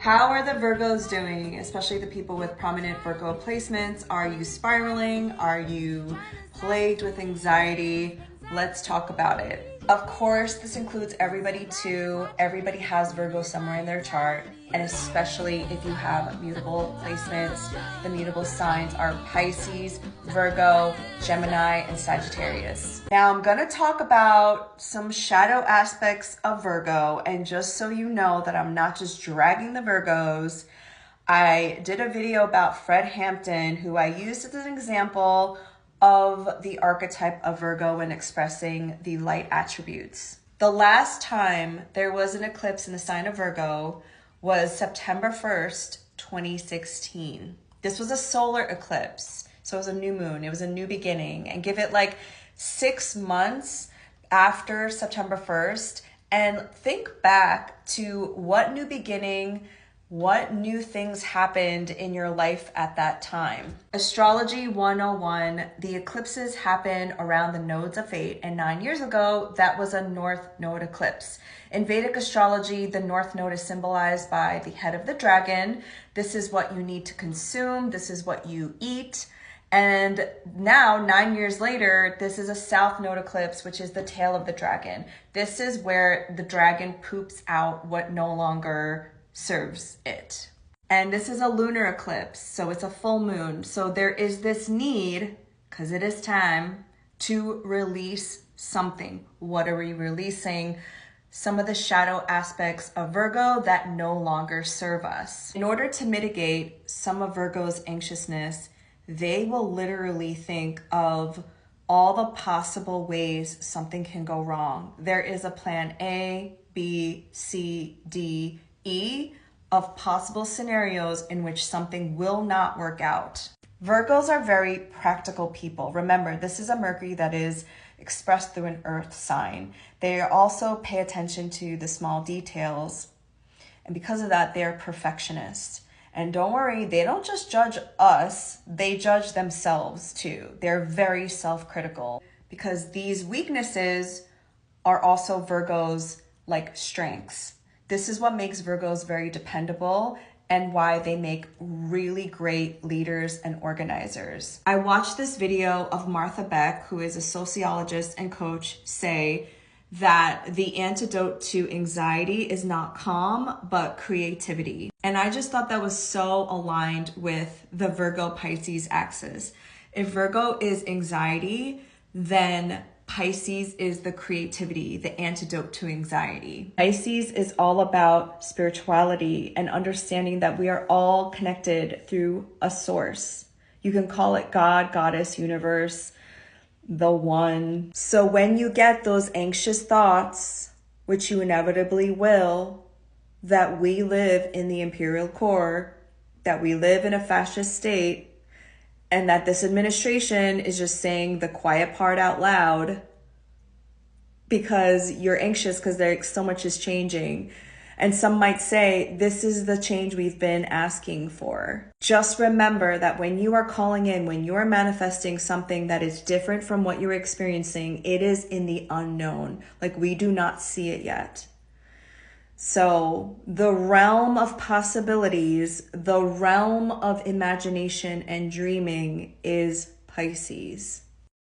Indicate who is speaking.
Speaker 1: How are the Virgos doing, especially the people with prominent Virgo placements? Are you spiraling? Are you plagued with anxiety? Let's talk about it. Of course, this includes everybody too. Everybody has Virgo somewhere in their chart, and especially if you have mutable placements. The mutable signs are Pisces, Virgo, Gemini, and Sagittarius. Now I'm gonna talk about some shadow aspects of Virgo, and just so you know that I'm not just dragging the Virgos, I did a video about Fred Hampton, who I used as an example of the archetype of Virgo when expressing the light attributes. The last time there was an eclipse in the sign of Virgo was September 1st, 2016. This was a solar eclipse, so it was a new moon, it was a new beginning, and give it like 6 months after September 1st and think back to what new beginning, what new things happened in your life at that time. Astrology 101, the eclipses happen around the nodes of fate, and 9 years ago, that was a North Node eclipse. In Vedic astrology, the North Node is symbolized by the head of the dragon. This is what you need to consume. This is what you eat. And now, 9 years later, this is a South Node eclipse, which is the tail of the dragon. This is where the dragon poops out what no longer serves it. And this is a lunar eclipse, so it's a full moon. So there is this need, because it is time, to release something. What are we releasing? Some of the shadow aspects of Virgo that no longer serve us. In order to mitigate some of Virgo's anxiousness, they will literally think of all the possible ways something can go wrong. There is a plan A, B, C, D, E of possible scenarios in which something will not work out. Virgos are very practical people. Remember, this is a Mercury that is expressed through an earth sign. They also pay attention to the small details, and because of that, they're perfectionists. And don't worry, they don't just judge us, they judge themselves too. They're very self-critical because these weaknesses are also Virgos' like strengths. This is what makes Virgos very dependable and why they make really great leaders and organizers. I watched this video of Martha Beck, who is a sociologist and coach, say that the antidote to anxiety is not calm, but creativity. And I just thought that was so aligned with the Virgo-Pisces axis. If Virgo is anxiety, then Pisces is the creativity, the antidote to anxiety. Pisces is all about spirituality and understanding that we are all connected through a source. You can call it God, Goddess, universe, the one. So when you get those anxious thoughts, which you inevitably will, that we live in the imperial core, that we live in a fascist state, and that this administration is just saying the quiet part out loud because you're anxious because there's so much is changing. And some might say, this is the change we've been asking for. Just remember that when you are calling in, when you are manifesting something that is different from what you're experiencing, it is in the unknown. Like we do not see it yet. So the realm of possibilities, the realm of imagination and dreaming is Pisces.